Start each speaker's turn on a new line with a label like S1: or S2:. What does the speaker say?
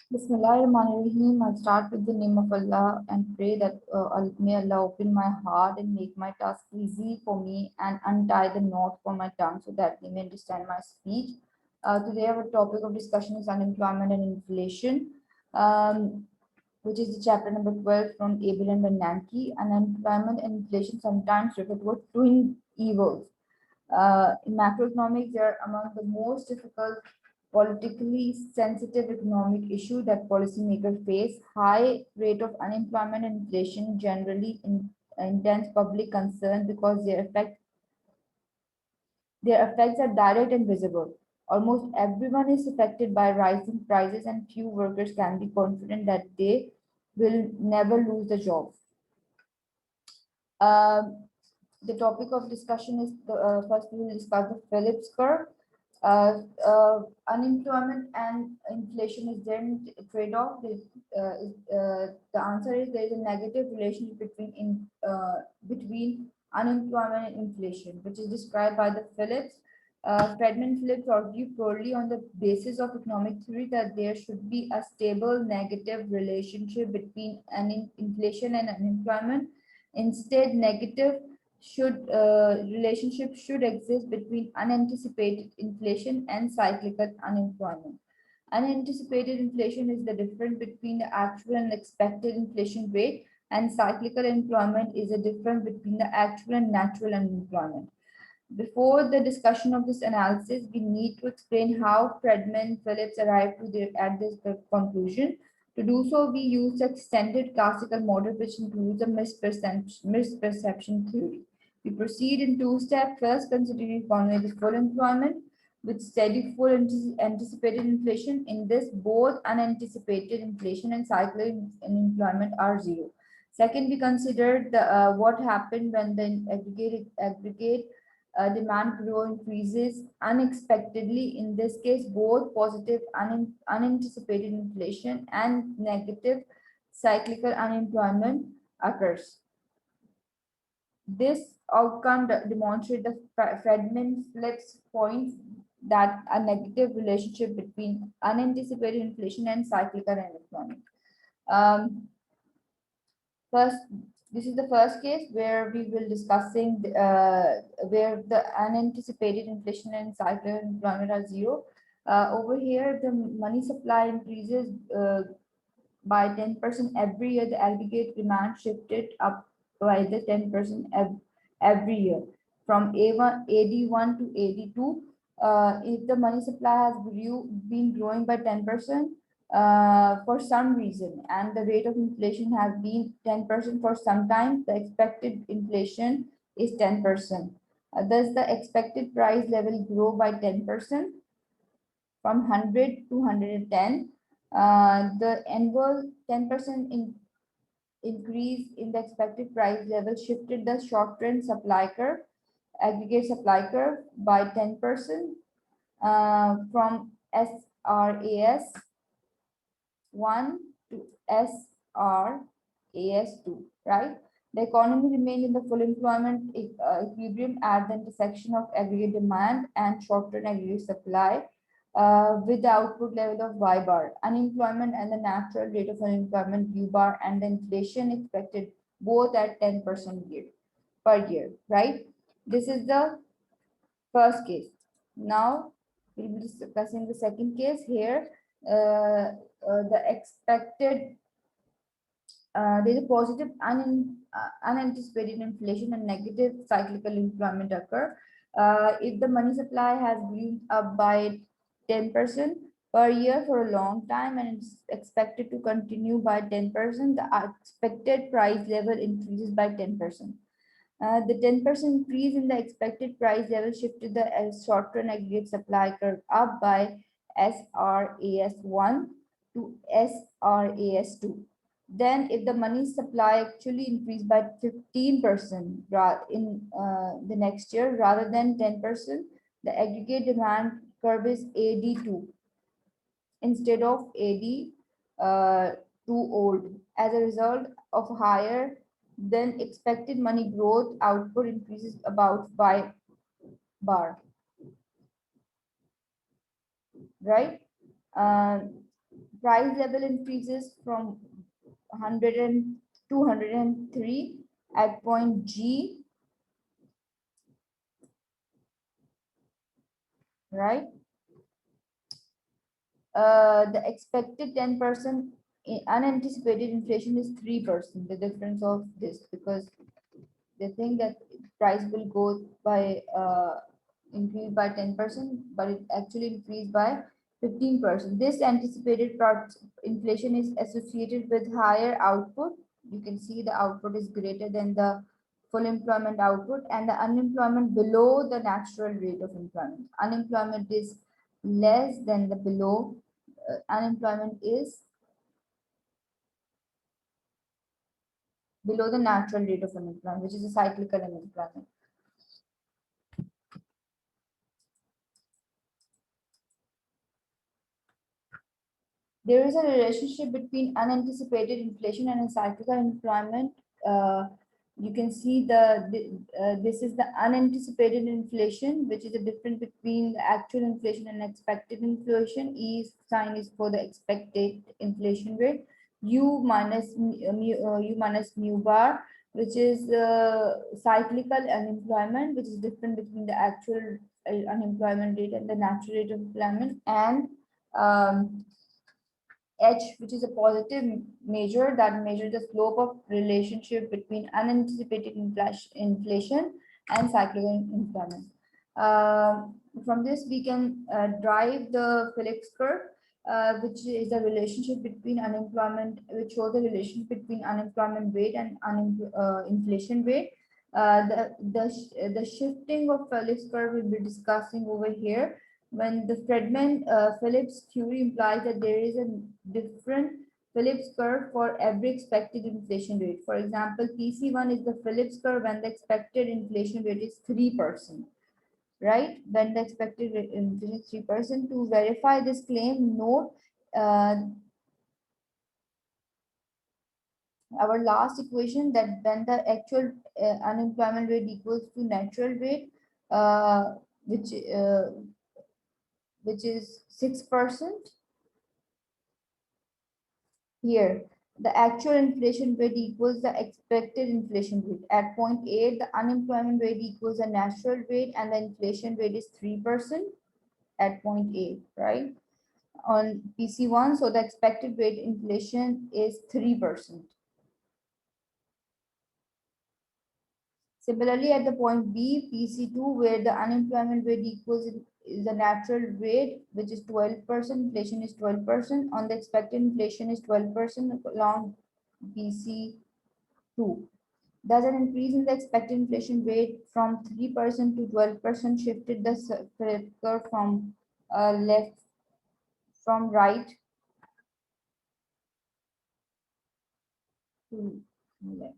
S1: Bismillahirrahmanirrahim. I start with the name of Allah and pray that may Allah open my heart and make my task easy for me and untie the knot for my tongue so that they may understand my speech. Today, our topic of discussion is unemployment and inflation, which is the chapter number 12 from Abel and Bernanke. Unemployment and inflation sometimes refer to twin evils. In macroeconomics, they are among the most difficult politically sensitive economic issue that policymakers face. High rate of unemployment and inflation generally intense public concern because their effects are direct and visible. Almost everyone is affected by rising prices, and few workers can be confident that they will never lose the job. Um, the topic of discussion is first we will discuss the Phillips curve. Unemployment and inflation is there a trade-off? The answer is there is a negative relationship between unemployment and inflation, which is described by the Phillips. Friedman Phillips argued purely on the basis of economic theory that there should be a stable negative relationship between inflation and unemployment. Instead, negative relationship should exist between unanticipated inflation and cyclical unemployment. Unanticipated inflation is the difference between the actual and expected inflation rate, and cyclical employment is the difference between the actual and natural unemployment. Before the discussion of this analysis, we need to explain how Friedman Phillips arrived at this conclusion. To do so, we use the extended classical model, which includes a misperception theory. We proceed in two steps. First, considering economy with full employment with steady full anticipated inflation. In this, both unanticipated inflation and cyclical unemployment are zero. Second, we consider what happened when the aggregate demand growth increases unexpectedly. In this case, both positive unanticipated inflation and negative cyclical unemployment occurs. This outcome demonstrates the Friedman-Phillips point that a negative relationship between unanticipated inflation and cyclical unemployment. Um, First, this is the first case where we will discussing where the unanticipated inflation and cyclical employment are zero. Over here, the money supply increases by 10% every year. The aggregate demand shifted up by the 10% every year from AD1 to AD2. If the money supply has been growing by 10%, for some reason, and the rate of inflation has been 10% for some time, the expected inflation is 10%. Thus, the expected price level grow by 10% from 100 to 110. The annual 10% increase in the expected price level shifted the short-term supply curve, aggregate supply curve by 10% from SRAS 1 to SRAS2, right? The economy remained in the full employment equilibrium at the intersection of aggregate demand and short-term aggregate supply with the output level of Y bar. Unemployment and the natural rate of unemployment U bar and the inflation expected both at 10% per year, right? This is the first case. Now we'll be discussing the second case here. The expected There's a positive unanticipated inflation and negative cyclical employment occur. If the money supply has been up by 10% per year for a long time and it's expected to continue by 10%, the expected price level increases by 10%. The 10% increase in the expected price level shifted the short-term aggregate supply curve up by SRAS1 to SRAS2. Then if the money supply actually increased by 15% in the next year rather than 10%, the aggregate demand curve is AD2 instead of AD too old. As a result of higher than expected money growth, output increases about Y bar, right? price level increases from 100 and 203 at point G, right? The expected 10% unanticipated inflation is 3%. The difference of this, because they think that price will go by increase by 10%, but it actually increased by 15%. This anticipated inflation is associated with higher output. You can see the output is greater than the full employment output, and the unemployment below the natural rate of employment. Unemployment is less than the below. Unemployment is below the natural rate of unemployment, which is a cyclical unemployment. There is a relationship between unanticipated inflation and cyclical employment. You can see this is the unanticipated inflation, which is the difference between the actual inflation and expected inflation. E sign is for the expected inflation rate. U minus mu bar, which is cyclical unemployment, which is different between the actual unemployment rate and the natural rate of employment, and H, which is a positive measure that measures the slope of relationship between unanticipated inflation and cyclical employment. From this, we can drive the Phillips curve, which is the relationship between unemployment, which shows the relationship between unemployment rate and inflation rate. The shifting of Phillips curve we'll be discussing over here, when the Friedman Phillips theory implies that there is a different Phillips curve for every expected inflation rate. For example, PC1 is the Phillips curve when the expected inflation rate is 3%, right? When the expected inflation is 3%. To verify this claim, note our last equation, that when the actual unemployment rate equals to natural rate, uh, which uh, which is 6%. Here, the actual inflation rate equals the expected inflation rate. At point A, the unemployment rate equals the natural rate and the inflation rate is 3% at point A, right? On PC1, so the expected rate inflation is 3%. Similarly, at the point B, PC2, where the unemployment rate equals is the natural rate, which is 12%, inflation is 12%, on the expected inflation is 12% along PC2. Thus, an increase in the expected inflation rate from 3% to 12% shifted the curve from right to left.